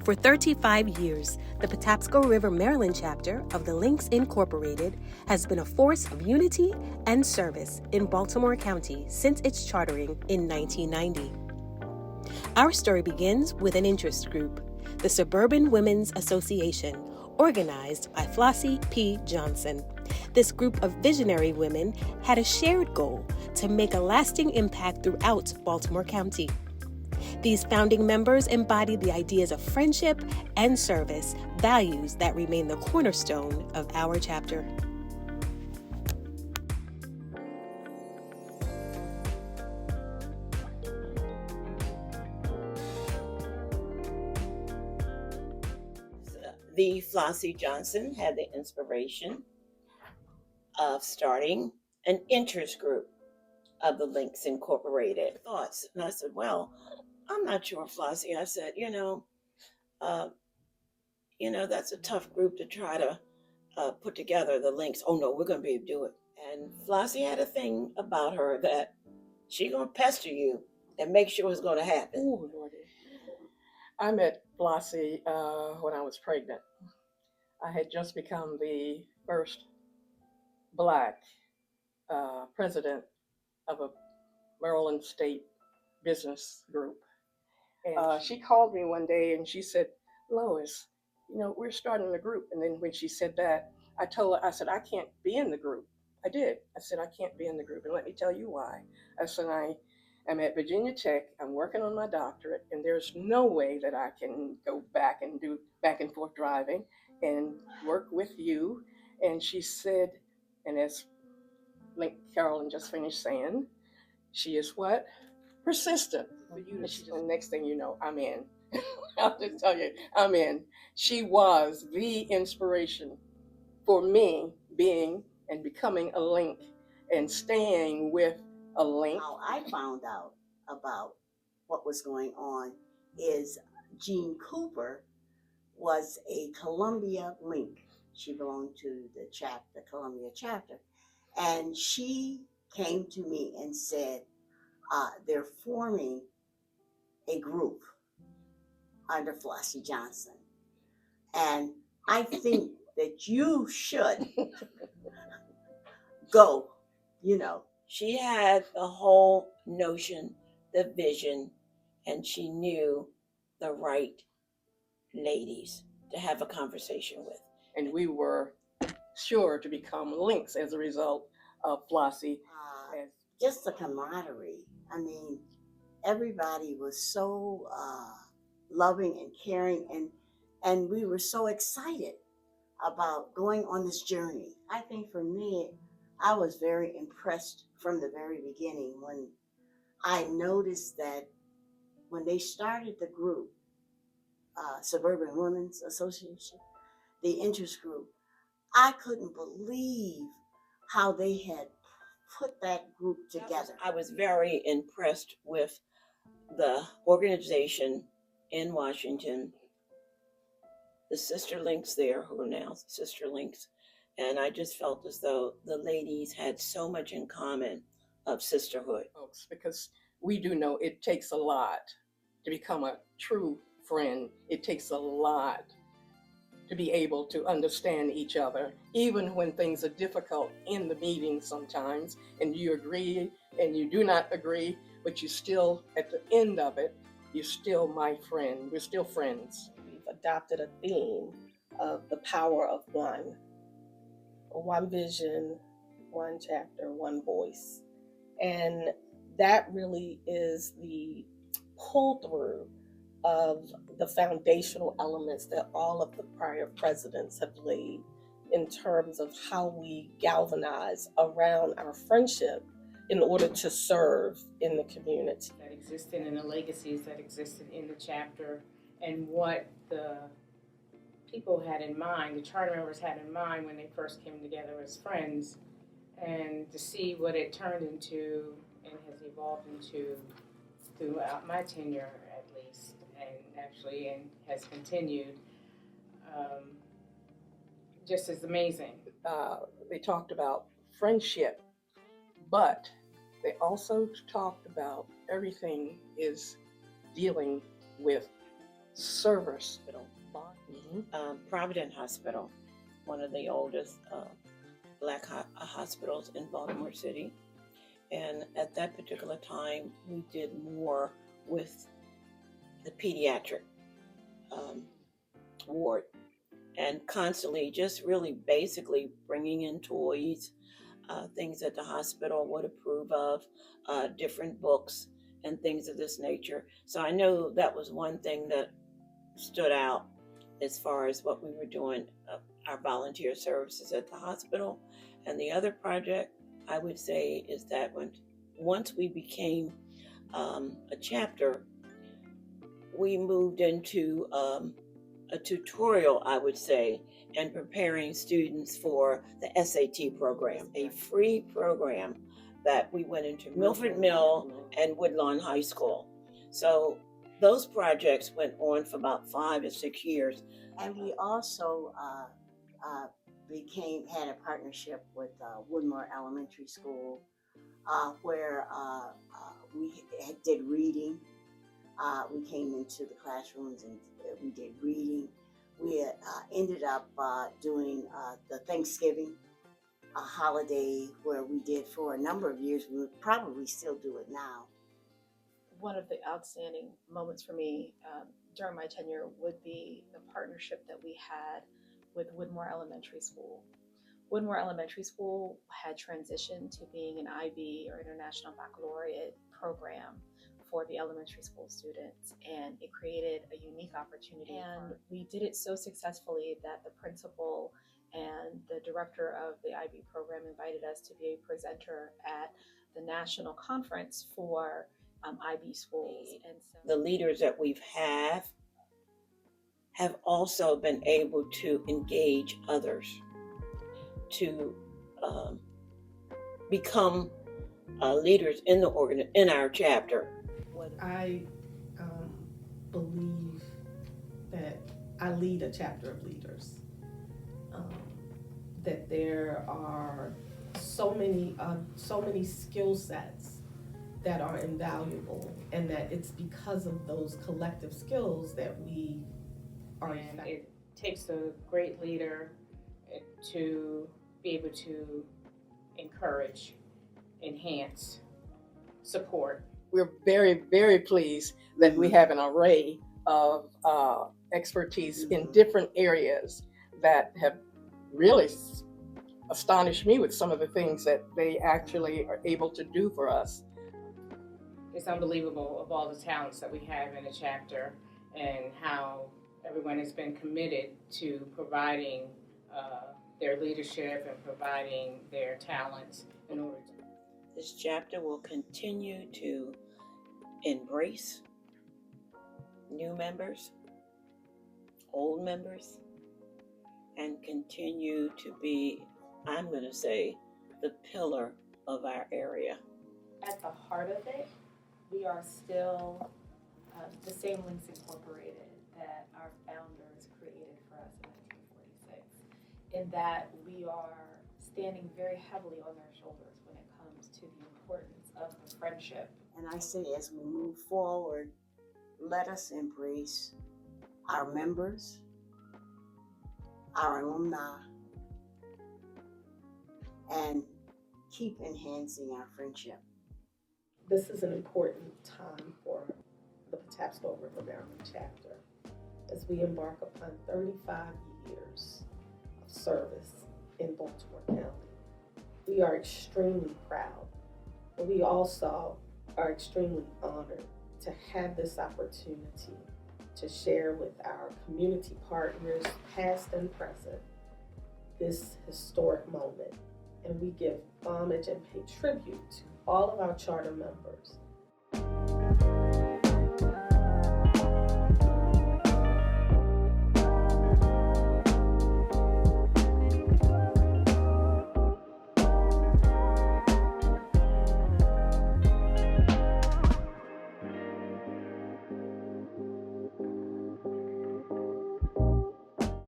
For 35 years, the Patapsco River, Maryland chapter of the Links Incorporated has been a force of unity and service in Baltimore County since its chartering in 1990. Our story begins with an interest group, the Suburban Women's Association, organized by Flossie P. Johnson. This group of visionary women had a shared goal to make a lasting impact throughout Baltimore County. These founding members embodied the ideas of friendship and service, values that remain the cornerstone of our chapter. The Flossie Johnson had the inspiration of starting an interest group of the Links Incorporated. Thoughts, and I said, well, I'm not sure, Flossie. I said, that's a tough group to try to put together, the Links. Oh no, we're going to be able to do it. And Flossie had a thing about her that she going to pester you and make sure it's going to happen. Ooh, Lordy. I met Flossie when I was pregnant. I had just become the first Black president of a Maryland state business group. And she called me one day and she said, Lois, we're starting a group. And then when she said that, I told her, I said, I can't be in the group. I did. I said, I can't be in the group. And let me tell you why. I said, I'm at Virginia Tech. I'm working on my doctorate. And there's no way that I can go back and do back and forth driving and work with you. And she said, and as Carolyn just finished saying, she is what? Persistent. And the next thing you know, I'm in. I'll just tell you, I'm in. She was the inspiration for me being and becoming a link and staying with a link. How I found out about what was going on is Jean Cooper was a Columbia link. She belonged to the Columbia chapter. And she came to me and said, they're forming a group under Flossie Johnson. And I think that you should go, She had the whole notion, the vision, and she knew the right ladies to have a conversation with. And we were sure to become links as a result of Flossie. Just the camaraderie. I mean, everybody was so loving and caring, and we were so excited about going on this journey. I think for me, I was very impressed from the very beginning when I noticed that when they started the group, Suburban Women's Association, the interest group, I couldn't believe how they had put that group together. I was very impressed with the organization in Washington, the sister links there, who are now sister links, and I just felt as though the ladies had so much in common of sisterhood. Folks, because we do know it takes a lot to become a true friend. It takes a lot to be able to understand each other, even when things are difficult in the meeting sometimes, and you agree and you do not agree, but you still, at the end of it, you're still my friend. We're still friends. We've adopted a theme of the power of one vision, one chapter, one voice. And that really is the pull through of the foundational elements that all of the prior presidents have laid in terms of how we galvanize around our friendship in order to serve in the community. That existed and the legacies that existed in the chapter and what the people had in mind, the charter members had in mind when they first came together as friends, and to see what it turned into and has evolved into throughout my tenure at least, and has continued, just as amazing. They talked about friendship, but they also talked about everything is dealing with service. Hospital, Mhm. Provident Hospital, one of the oldest black hospitals in Baltimore City. And at that particular time, we did more with the pediatric ward, and constantly just really basically bringing in toys, things that the hospital would approve of, different books and things of this nature. So I know that was one thing that stood out as far as what we were doing, our volunteer services at the hospital. And the other project I would say is that once we became a chapter, we moved into a tutorial, I would say, and preparing students for the SAT program, a free program that we went into Milford Mill and Woodlawn High School. So those projects went on for about 5 or 6 years. And we also had a partnership with Woodmore Elementary School, where we did reading. We came into the classrooms and we did reading. We ended up doing the Thanksgiving holiday, where we did for a number of years. We would probably still do it now. One of the outstanding moments for me during my tenure would be the partnership that we had with Woodmore Elementary School. Woodmore Elementary School had transitioned to being an IB, or International Baccalaureate program, for the elementary school students, and it created a unique opportunity. And we did it so successfully that the principal and the director of the IB program invited us to be a presenter at the national conference for IB schools. And so the leaders that we've have also been able to engage others to become leaders in in our chapter. I believe that I lead a chapter of leaders. That there are so many skill sets that are invaluable, and that it's because of those collective skills that we are And effective. it takes a great leader to be able to encourage, enhance, support. We're very, very pleased that we have an array of expertise in different areas that have really astonished me with some of the things that they actually are able to do for us. It's unbelievable of all the talents that we have in a chapter, and how everyone has been committed to providing their leadership and providing their talents in order to. This chapter will continue to embrace new members, old members, and continue to be, I'm going to say, the pillar of our area. at the heart of it, we are still the same Links Incorporated that our founders created for us in 1946, in that we are standing very heavily on their shoulders when it comes to the importance of the friendship. And I say, as we move forward, let us embrace our members, our alumni, and keep enhancing our friendship. This is an important time for the Patapsco River, Maryland chapter, as we embark upon 35 years of service in Baltimore County. We are extremely proud, but we also are extremely honored to have this opportunity to share with our community partners, past and present, this historic moment. And we give homage and pay tribute to all of our charter members